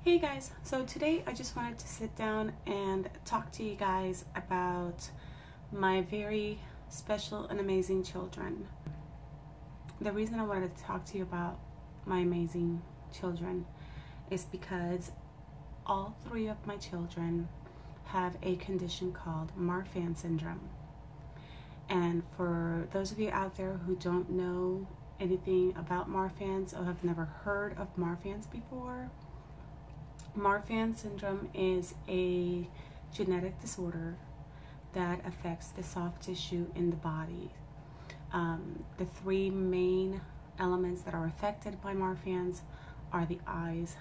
Hey guys, so today I just wanted to sit down and talk to you guys about my very special and amazing children. The reason I wanted to talk to you about my amazing children is because all three of my children have a condition called Marfan syndrome. And for those of you out there who don't know anything about Marfan's or have never heard of Marfan's before, Marfan syndrome is a genetic disorder that affects the soft tissue in the body. The three main elements that are affected by Marfan's are the eyes,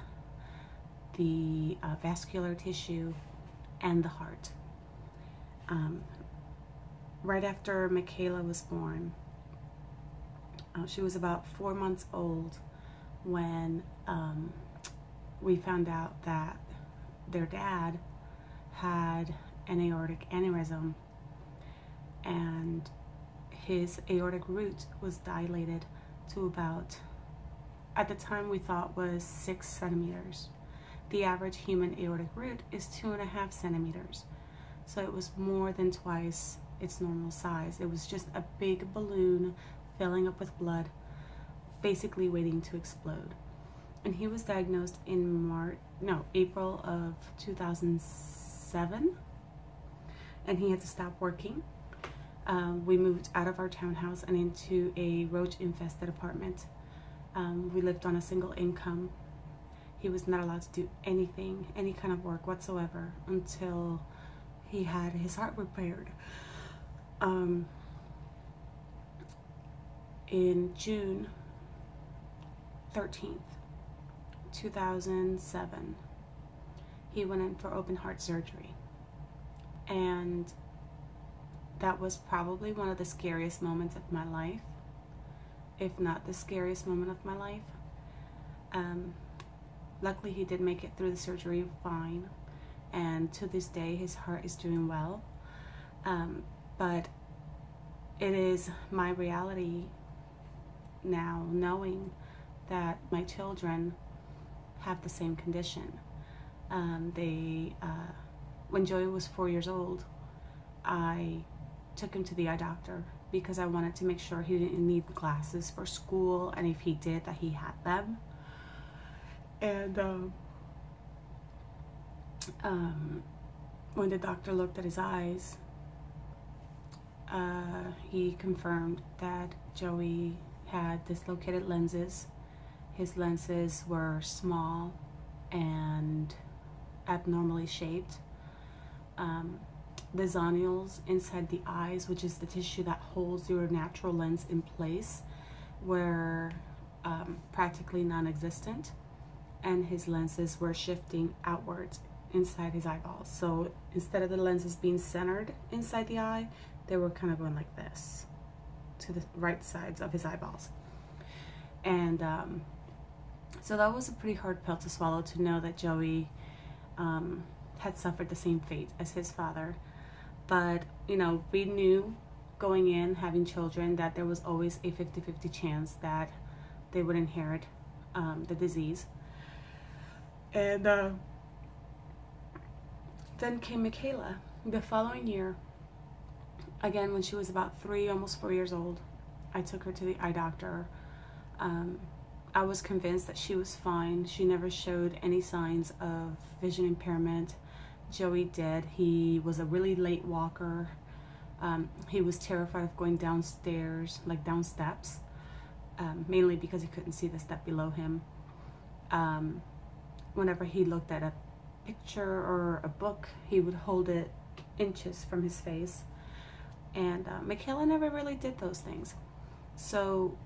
the vascular tissue, and the heart. Right after Michaela was born, she was about 4 months old when we found out that their dad had an aortic aneurysm, and his aortic root was dilated to about, at the time we thought was 6 centimeters. The average human aortic root is 2.5 centimeters. So it was more than twice its normal size. It was just a big balloon filling up with blood, basically waiting to explode. And he was diagnosed in April of 2007, and he had to stop working. We moved out of our townhouse and into a roach-infested apartment. We lived on a single income. He was not allowed to do anything, any kind of work whatsoever, until he had his heart repaired. In June 13th, 2007, he went in for open heart surgery, and that was probably one of the scariest moments of my life, if not the scariest moment of my life. Luckily he did make it through the surgery fine, and to this day his heart is doing well, but it is my reality now, knowing that my children have the same condition. When Joey was 4 years old, I took him to the eye doctor because I wanted to make sure he didn't need glasses for school, and if he did, that he had them. And when the doctor looked at his eyes, he confirmed that Joey had dislocated lenses. His lenses were small and abnormally shaped. The zonules inside the eyes, which is the tissue that holds your natural lens in place, were practically non-existent, and his lenses were shifting outwards inside his eyeballs. So instead of the lenses being centered inside the eye, they were kind of going like this to the right sides of his eyeballs. And so that was a pretty hard pill to swallow, to know that Joey had suffered the same fate as his father. But, you know, we knew going in, having children, that there was always a 50-50 chance that they would inherit the disease. And then came Michaela the following year. Again, when she was about 3, almost 4 years old, I took her to the eye doctor. I was convinced that she was fine. She never showed any signs of vision impairment. Joey did. He was a really late walker. He was terrified of going downstairs, like down steps, mainly because he couldn't see the step below him. Whenever he looked at a picture or a book, he would hold it inches from his face. And Michaela never really did those things. So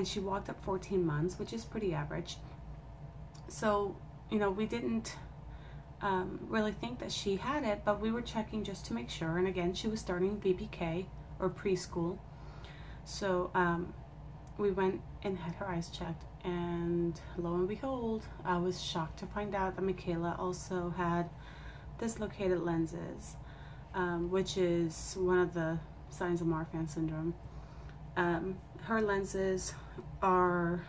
she walked up 14 months, which is pretty average. So, you know, we didn't really think that she had it, but we were checking just to make sure. And again, she was starting VPK, or preschool. So we went and had her eyes checked, and lo and behold, I was shocked to find out that Michaela also had dislocated lenses, which is one of the signs of Marfan syndrome. Her lenses are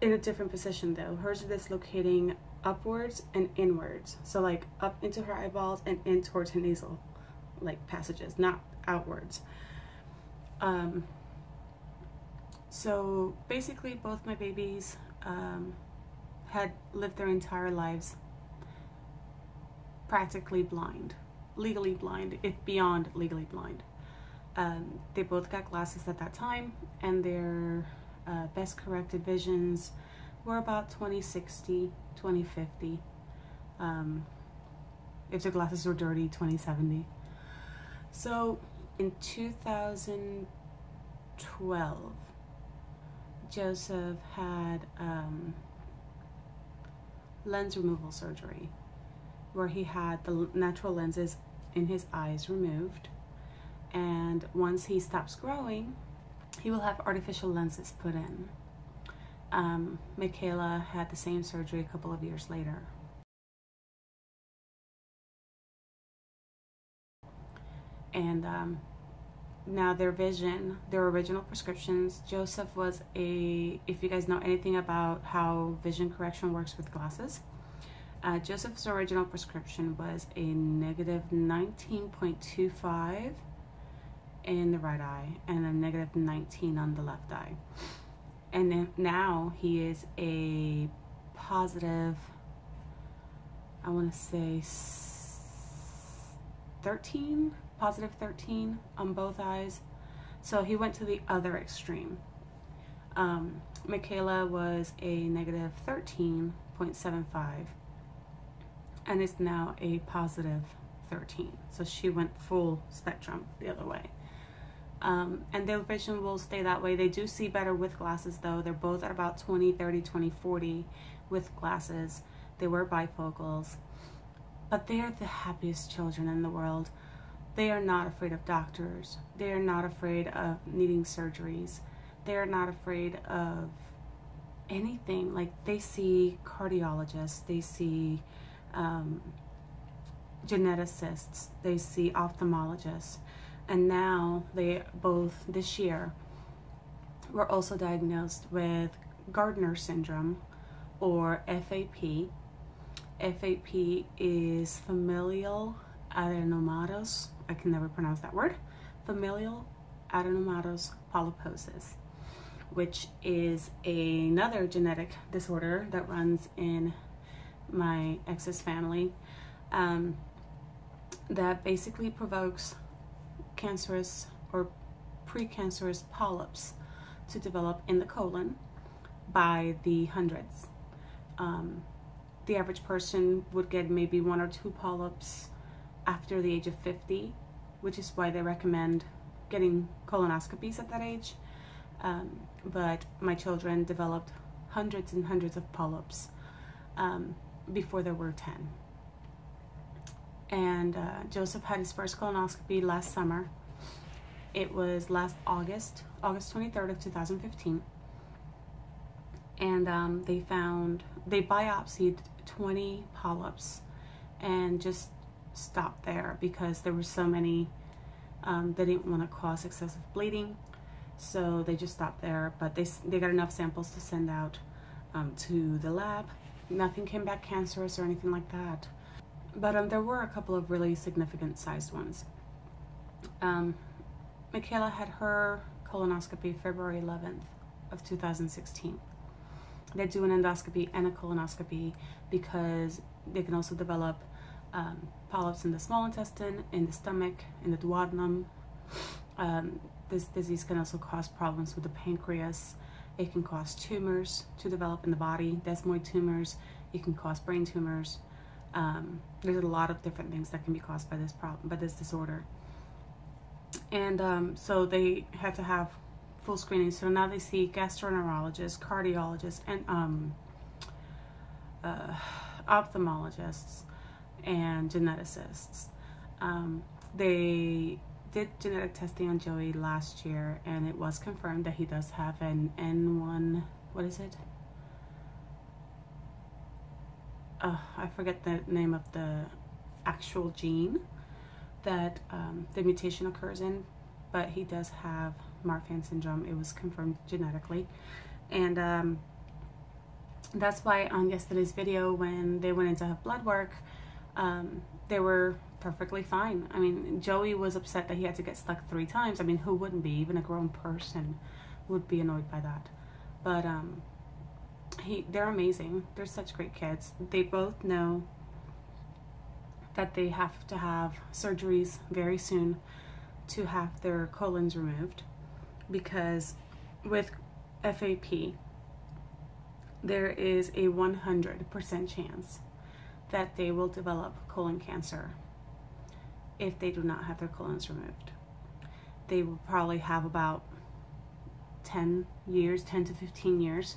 in a different position though. Hers is dislocating upwards and inwards. So like up into her eyeballs and in towards her nasal like passages, not outwards. So basically both my babies had lived their entire lives practically blind, legally blind, if beyond legally blind. They both got glasses at that time, and their best corrected visions were about 20/60, 20/50. If their glasses were dirty, 20/70. So in 2012, Joseph had lens removal surgery, where he had the natural lenses in his eyes removed, and once he stops growing, he will have artificial lenses put in. Michaela had the same surgery a couple of years later. And now their vision, their original prescriptions, Joseph was if you guys know anything about how vision correction works with glasses, Joseph's original prescription was a negative 19.25 in the right eye and a negative 19 on the left eye. And then now he is a positive, I want to say 13, positive 13 on both eyes. So he went to the other extreme. Michaela was a negative 13.75 and is now a positive 13. So she went full spectrum the other way. And their vision will stay that way. They do see better with glasses though. They're both at about 20/30, 20/40 with glasses. They wear bifocals, but they are the happiest children in the world. They are not afraid of doctors. They are not afraid of needing surgeries. They are not afraid of anything. Like, they see cardiologists, they see geneticists, they see ophthalmologists. And now they both, this year, were also diagnosed with Gardner syndrome, or FAP. FAP is familial adenomatous, I can never pronounce that word, familial adenomatous polyposis, which is another genetic disorder that runs in my ex's family, that basically provokes cancerous or precancerous polyps to develop in the colon by the hundreds. The average person would get maybe 1 or 2 polyps after the age of 50, which is why they recommend getting colonoscopies at that age. But my children developed hundreds and hundreds of polyps before there were 10. And Joseph had his first colonoscopy last summer. It was last August 23rd of 2015. And they biopsied 20 polyps and just stopped there because there were so many. They didn't want to cause excessive bleeding, so they just stopped there. But they got enough samples to send out to the lab. Nothing came back cancerous or anything like that. But there were a couple of really significant sized ones. Michaela had her colonoscopy February 11th of 2016. They do an endoscopy and a colonoscopy because they can also develop polyps in the small intestine, in the stomach, in the duodenum. This disease can also cause problems with the pancreas. It can cause tumors to develop in the body, desmoid tumors. It can cause brain tumors. There's a lot of different things that can be caused by this problem, by this disorder. And so they had to have full screening. So now they see gastroenterologists, cardiologists, and ophthalmologists and geneticists. They did genetic testing on Joey last year, and it was confirmed that he does have an N1, what is it? I forget the name of the actual gene that the mutation occurs in, but he does have Marfan syndrome. It was confirmed genetically. And That's why on yesterday's video, when they went in to have blood work, they were perfectly fine. I mean, Joey was upset that he had to get stuck 3 times. I mean, who wouldn't be? Even a grown person would be annoyed by that. But they're amazing. They're such great kids. They both know that they have to have surgeries very soon to have their colons removed, because with FAP, there is a 100% chance that they will develop colon cancer if they do not have their colons removed. They will probably have about 10 to 15 years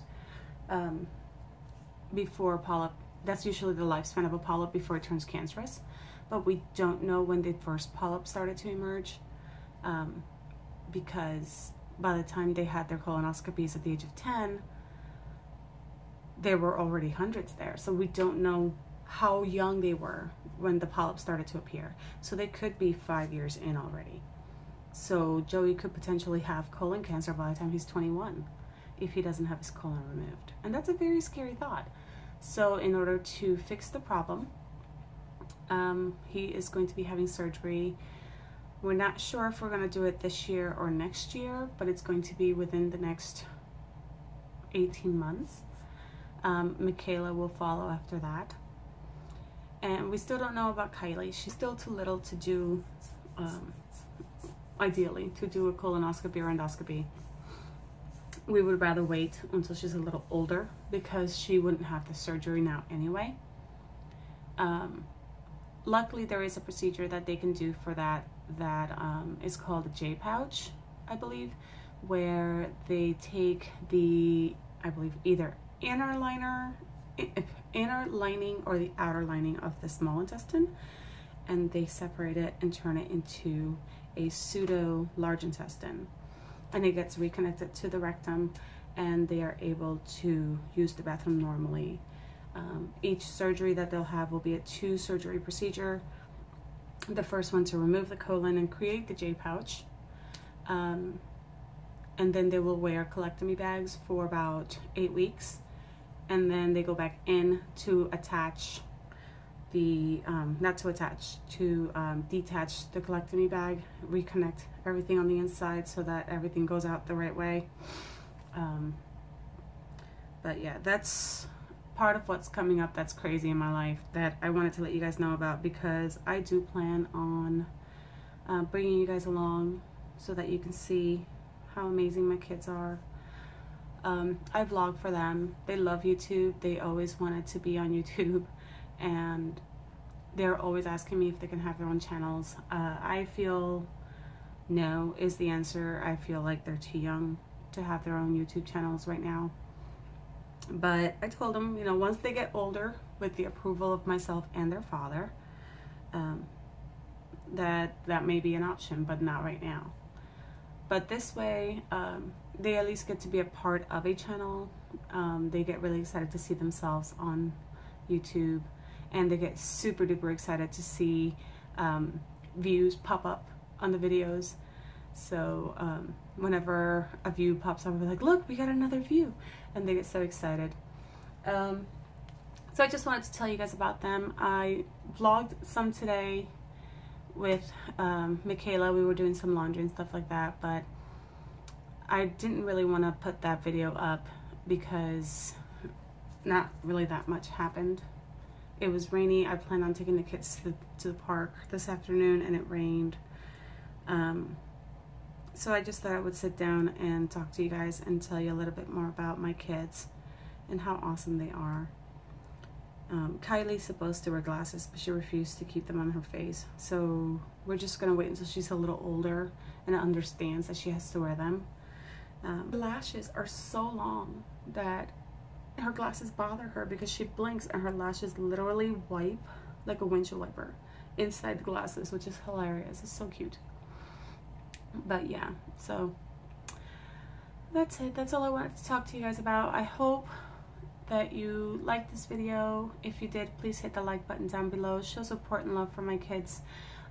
before a polyp. That's usually the lifespan of a polyp before it turns cancerous. But we don't know when the first polyp started to emerge, because by the time they had their colonoscopies at the age of 10, there were already hundreds there. So we don't know how young they were when the polyps started to appear. So they could be 5 years in already. So Joey could potentially have colon cancer by the time he's 21 if he doesn't have his colon removed. And that's a very scary thought. So in order to fix the problem, he is going to be having surgery. We're not sure if we're going to do it this year or next year, but it's going to be within the next 18 months. Michaela will follow after that. And we still don't know about Kylie. She's still too little to do, ideally, to do a colonoscopy or endoscopy. We would rather wait until she's a little older, because she wouldn't have the surgery now anyway. Luckily, there is a procedure that they can do for that is called a J-pouch, I believe, where they take the, I believe, either inner lining or the outer lining of the small intestine, and they separate it and turn it into a pseudo large intestine, and it gets reconnected to the rectum, and they are able to use the bathroom normally. Each surgery that they'll have will be a 2-surgery procedure. The first one to remove the colon and create the J-pouch, and then they will wear colectomy bags for about 8 weeks, and then they go back in to attach the, detach the colectomy bag, reconnect everything on the inside so that everything goes out the right way. But yeah, that's part of what's coming up that's crazy in my life that I wanted to let you guys know about, because I do plan on bringing you guys along so that you can see how amazing my kids are. I vlog for them. They love YouTube. They always wanted to be on YouTube, and they're always asking me if they can have their own channels. I feel no is the answer. I feel like they're too young to have their own YouTube channels right now. But I told them, you know, once they get older, with the approval of myself and their father, that may be an option, but not right now. But this way, they at least get to be a part of a channel. They get really excited to see themselves on YouTube, and they get super duper excited to see views pop up on the videos. So whenever a view pops up, we're like, look, we got another view, and they get so excited. So I just wanted to tell you guys about them. I vlogged some today with Michaela. We were doing some laundry and stuff like that, but I didn't really want to put that video up because not really that much happened. It was rainy. I planned on taking the kids to the park this afternoon, and it rained. So I just thought I would sit down and talk to you guys and tell you a little bit more about my kids and how awesome they are. Kylie's supposed to wear glasses, but she refused to keep them on her face. So we're just going to wait until she's a little older and understands that she has to wear them. The lashes are so long that her glasses bother her because she blinks and her lashes literally wipe like a windshield wiper inside the glasses, which is hilarious. It's so cute. But yeah, so that's it. That's all I wanted to talk to you guys about. I hope that you liked this video. If you did, please hit the like button down below. Show support and love for my kids.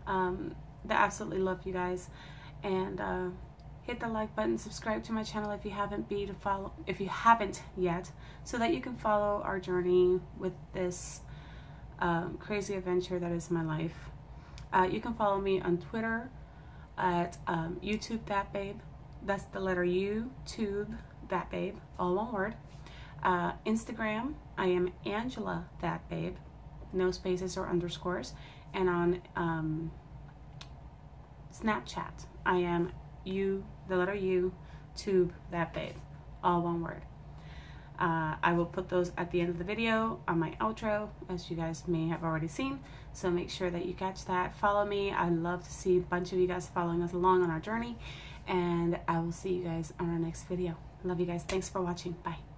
They absolutely love you guys. And hit the like button, subscribe to my channel if you haven't yet, so that you can follow our journey with this crazy adventure that is my life. You can follow me on Twitter at YouTube That Babe. That's the letter U, Tube That Babe, all one word. Instagram, I am Angela That Babe, no spaces or underscores. And on Snapchat, I am the letter U, Tube That Babe, all one word. I will put those at the end of the video on my outro, as you guys may have already seen, so make sure that you catch that. Follow me. I love to see a bunch of you guys following us along on our journey, and I will see you guys on our next video. Love you guys. Thanks for watching. Bye.